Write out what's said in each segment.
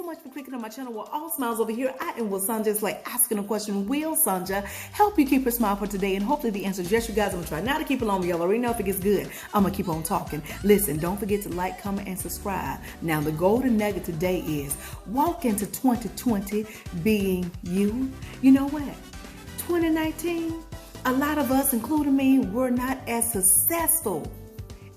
so much for clicking on my channel. Well, all smiles over here. I am with Sanja. It's like asking a question. Will Sanja help you keep your smile for today? And hopefully the answer is yes, you guys. I'm going to try not to keep it long. Y'all already know if it gets good, I'm going to keep on talking. Listen, don't forget to like, comment, and subscribe. Now, the golden nugget today is walk into 2020 being you. You know what? 2019, a lot of us, including me, were not as successful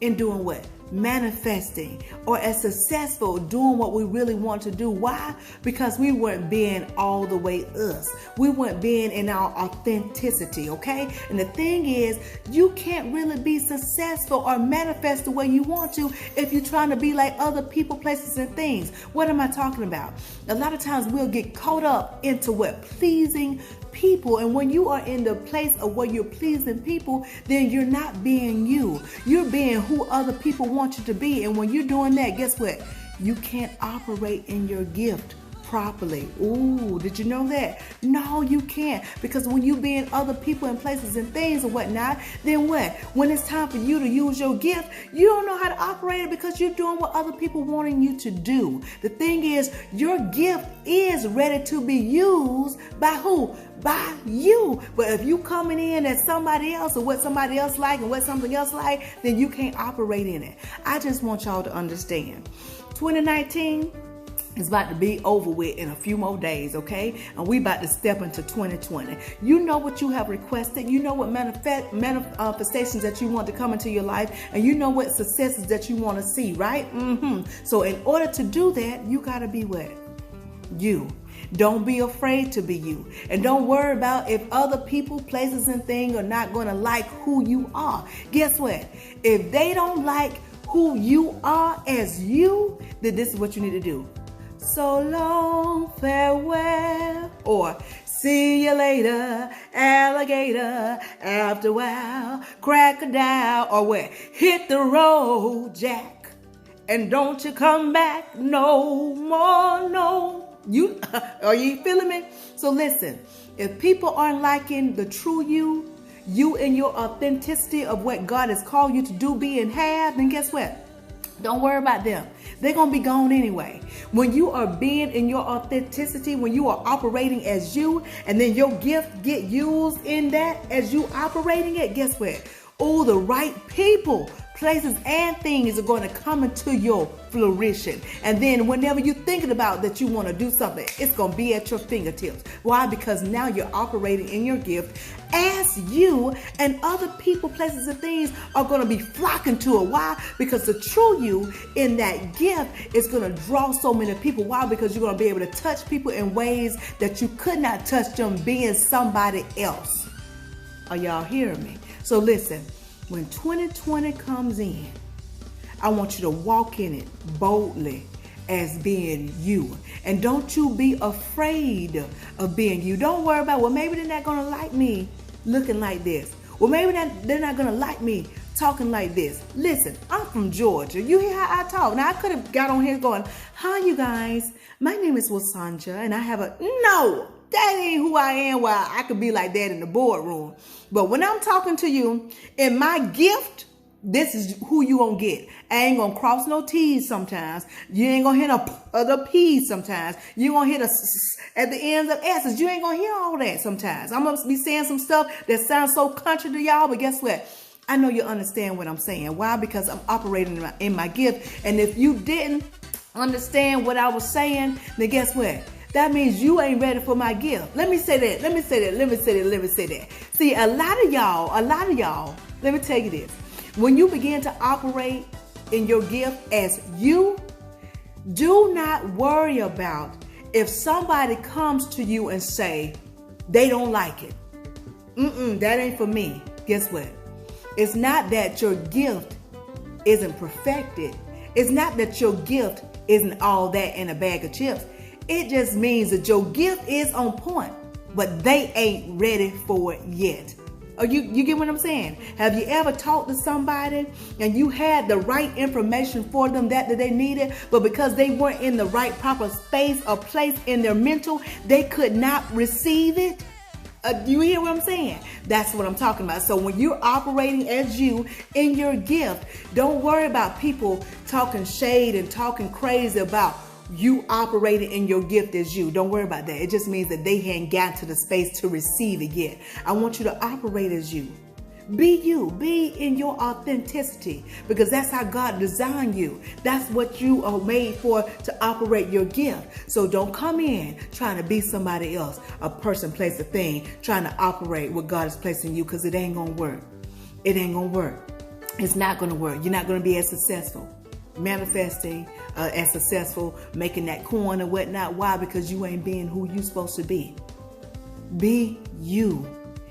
in doing what? Manifesting, or as successful doing what we really want to do. Why? Because we weren't being all the way us. We weren't being in our authenticity, okay? And the thing is, you can't really be successful or manifest the way you want to if you're trying to be like other people, places, and things. What am I talking about? A lot of times we'll get caught up into what? Pleasing people. And when you are in the place of where you're pleasing people, then you're not being you. You're being who other people want you to be. And when you're doing that, guess what? You can't operate in your gift properly. Ooh, did you know that? No, you can't. Because when you be in other people and places and things and whatnot, then what? When it's time for you to use your gift, you don't know how to operate it because you're doing what other people wanting you to do. The thing is, your gift is ready to be used by who? By you. But if you coming in as somebody else or what somebody else like and what something else like, then you can't operate in it. I just want y'all to understand. 2019 is about to be over with in a few more days, okay? And we about to step into 2020. You know what you have requested. You know what manifestations that you want to come into your life. And you know what successes that you want to see, right? So in order to do that, you got to be what? You. Don't be afraid to be you. And don't worry about if other people, places, and things are not going to like who you are. Guess what? If they don't like who you are as you, then this is what you need to do. So long, farewell, or see you later, alligator, after a while, crocodile, or what? Hit the road, Jack, and don't you come back no more, no. You, are you feeling me? So listen, if people aren't liking the true you, you and your authenticity of what God has called you to do, be, and have, then guess what? Don't worry about them. They're going to be gone anyway. When you are being in your authenticity, when you are operating as you, and then your gift get used in that as you operating it, guess what? Oh, the right people, places, and things are going to come into your flourishing. And then whenever you're thinking about that you want to do something, it's going to be at your fingertips. Why? Because now you're operating in your gift as you, and other people, places, and things are going to be flocking to it. Why? Because the true you in that gift is going to draw so many people. Why? Because you're going to be able to touch people in ways that you could not touch them being somebody else. Are y'all hearing me? So listen, when 2020 comes in, I want you to walk in it boldly as being you. And don't you be afraid of being you. Don't worry about, well, maybe they're not going to like me looking like this. Well, maybe they're not going to like me talking like this. Listen, I'm from Georgia. You hear how I talk. Now, I could have got on here going, hi, you guys. My name is Sanja, and I have a... No, that ain't who I am. Well, I could be like that in the boardroom. But when I'm talking to you in my gift, this is who you gonna get. I ain't gonna cross no T's sometimes. You ain't gonna hit the P's sometimes. You gonna hit at the ends of S's. You ain't gonna hear all that sometimes. I'm gonna be saying some stuff that sounds so country to y'all, but guess what? I know you understand what I'm saying. Why? Because I'm operating in my gift. And if you didn't understand what I was saying, then guess what? That means you ain't ready for my gift. Let me say that. Let me say that. Let me say that. Let me say that. See, a lot of y'all, let me tell you this. When you begin to operate in your gift as you, do not worry about if somebody comes to you and say they don't like it. That ain't for me. Guess what? It's not that your gift isn't perfected. It's not that your gift isn't all that in a bag of chips. It just means that your gift is on point, but they ain't ready for it yet. Or you get what I'm saying? Have you ever talked to somebody and you had the right information for them that they needed, but because they weren't in the right proper space or place in their mental, they could not receive it? You hear what I'm saying? That's what I'm talking about. So when you're operating as you in your gift, don't worry about people talking shade and talking crazy about you operating in your gift as you. Don't worry about that. It just means that they hadn't gotten to the space to receive it yet. I want you to operate as you. Be you. Be in your authenticity, because that's how God designed you. That's what you are made for, to operate your gift. So don't come in trying to be somebody else, a person, place, a thing, trying to operate what God is placing you, because it ain't going to work. It ain't going to work. It's not going to work. You're not going to be as successful manifesting, as successful, making that coin or whatnot. Why? Because you ain't being who you supposed to be. Be you.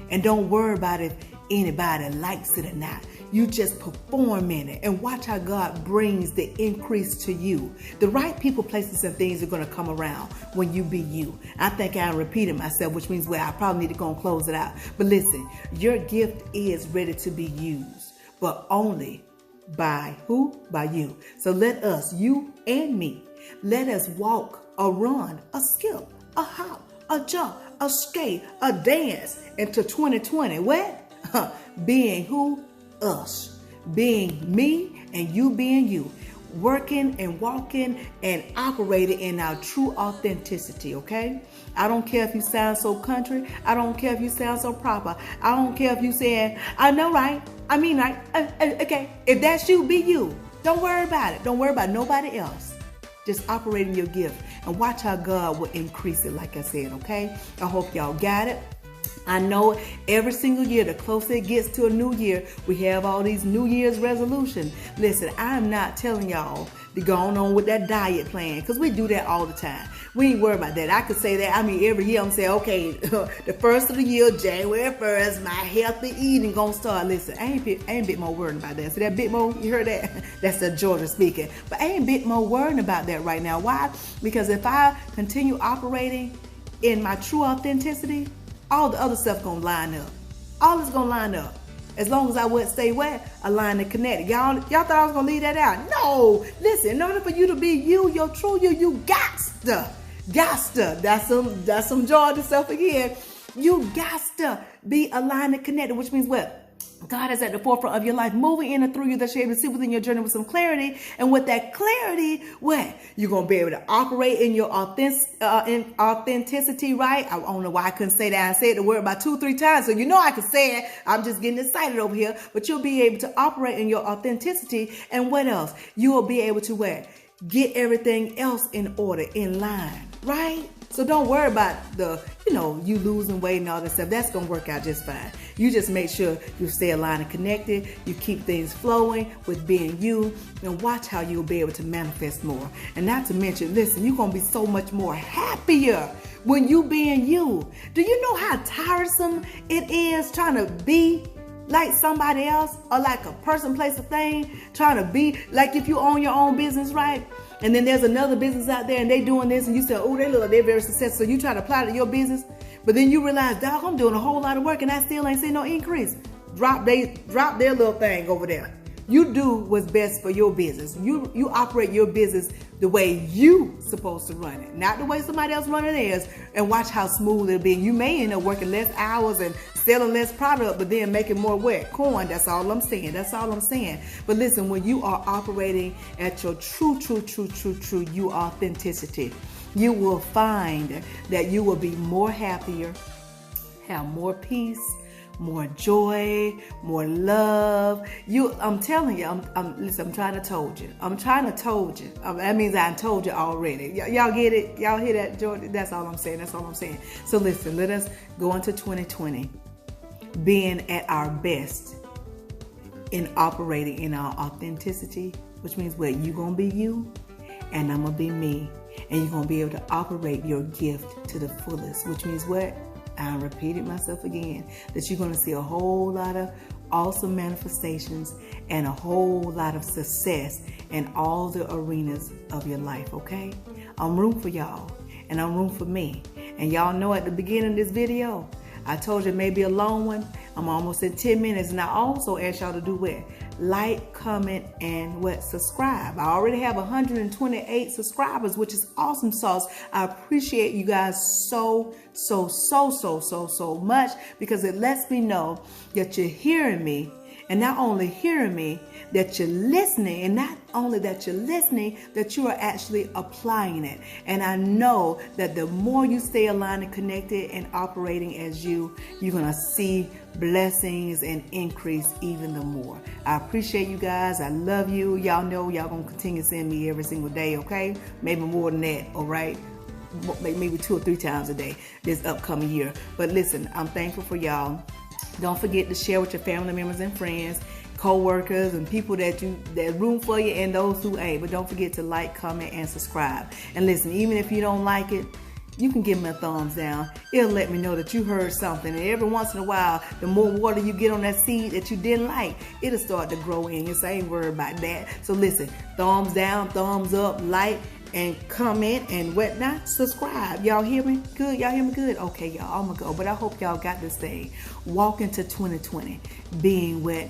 And don't worry about if anybody likes it or not. You just perform in it and watch how God brings the increase to you. The right people, places, and things are going to come around when you be you. I think I repeated myself, which means, well, I probably need to go and close it out. But listen, your gift is ready to be used, but only by who? By you. So let us, you and me, let us walk, a run, a skip, a hop, a jump, a skate, a dance into 2020. What? Being who? Us. Being me and you being you. Working and walking and operating in our true authenticity, okay? I don't care if you sound so country. I don't care if you sound so proper. I don't care if you saying, I know right, I mean right. Okay, if that's you, be you. Don't worry about it. Don't worry about nobody else. Just operate in your gift and watch how God will increase it, like I said, okay? I hope y'all got it. I know every single year, the closer it gets to a new year, we have all these New Year's resolutions. Listen, I'm not telling y'all to go on with that diet plan, because we do that all the time. We ain't worried about that. I could say that. I mean, every year I'm saying, okay, the first of the year, January 1st, my healthy eating gonna start. Listen, I ain't a bit more worried about that. See that bit more? You heard that? That's the Georgia speaking. But I ain't a bit more worried about that right now. Why? Because if I continue operating in my true authenticity, all the other stuff gonna line up. All is gonna line up. As long as I would stay where? Aligned and connected. Y'all thought I was gonna leave that out. No. Listen, in order for you to be you, your true you got to. That's some Georgia stuff again. You got to be aligned and connected, which means what? God is at the forefront of your life, moving in and through you, that you're able to see within your journey with some clarity. And with that clarity, what? You're going to be able to operate in your authenticity, right? I don't know why I couldn't say that. I said the word about 2-3 times, so you know I could say it. I'm just getting excited over here. But you'll be able to operate in your authenticity. And what else? You will be able to what? Get everything else in order, in line, right? So don't worry about you losing weight and all that stuff. That's going to work out just fine. You just make sure you stay aligned and connected. You keep things flowing with being you, and watch how you'll be able to manifest more. And not to mention, listen, you're going to be so much more happier when you being you. Do you know how tiresome it is trying to be like somebody else, or like a person, place, a thing, trying to be like if you own your own business, right? And then there's another business out there and they doing this, and you say, oh, they look like they're very successful. So you try to apply it to your business, but then you realize, dog, I'm doing a whole lot of work and I still ain't seeing no increase. Drop their little thing over there. You do what's best for your business. You operate your business the way you supposed to run it, not the way somebody else running theirs, and watch how smooth it'll be. You may end up working less hours and selling less product, but then making more coin. That's all I'm saying. That's all I'm saying. But listen, when you are operating at your true you authenticity, you will find that you will be more happier, have more peace, more joy, more love. I'm telling you, listen, I'm trying to told you. That means I told you already. Y'all get it? Y'all hear that, Jordan? That's all I'm saying. So listen, let us go into 2020 being at our best in operating in our authenticity, which means what? You gonna be you and I'm gonna be me. And you're gonna be able to operate your gift to the fullest, which means what? I repeated myself again, that you're going to see a whole lot of awesome manifestations and a whole lot of success in all the arenas of your life, okay? I'm rooting for y'all, and I'm rooting for me. And y'all know at the beginning of this video, I told you it may be a long one. I'm almost at 10 minutes, and I also asked y'all to do what? Like, comment, and subscribe. I already have 128 subscribers, which is awesome sauce. I appreciate you guys so much, because it lets me know that you're hearing me And not only hearing me, that you're listening, and not only that you're listening, that you are actually applying it. And I know that the more you stay aligned and connected and operating as you, you're going to see blessings and increase even the more. I appreciate you guys. I love you. Y'all know y'all going to continue to send me every single day, okay? Maybe more than that, all right? Maybe 2 or 3 times a day this upcoming year. But listen, I'm thankful for y'all. Don't forget to share with your family members and friends, co-workers, and people that room for you, and those who ain't. But don't forget to like, comment, and subscribe. And listen, even if you don't like it, you can give me a thumbs down. It'll let me know that you heard something. And every once in a while, the more water you get on that seed that you didn't like, it'll start to grow in you. So I ain't worried about that. So listen, thumbs down, thumbs up, like, and comment, and whatnot. Subscribe. Y'all hear me good? Y'all hear me good? Okay, y'all, I'm gonna go. But I hope y'all got this thing. Walk into 2020 being what?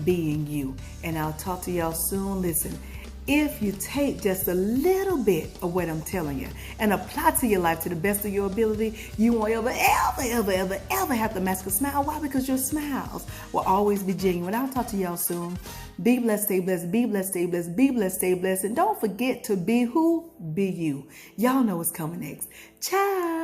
Being you. And I'll talk to y'all soon. Listen, if you take just a little bit of what I'm telling you and apply to your life to the best of your ability, you won't ever have to mask a smile. Why? Because your smiles will always be genuine. I'll talk to y'all soon. Be blessed, stay blessed, be blessed, stay blessed, be blessed, stay blessed. And don't forget to be who? Be you. Y'all know what's coming next. Ciao.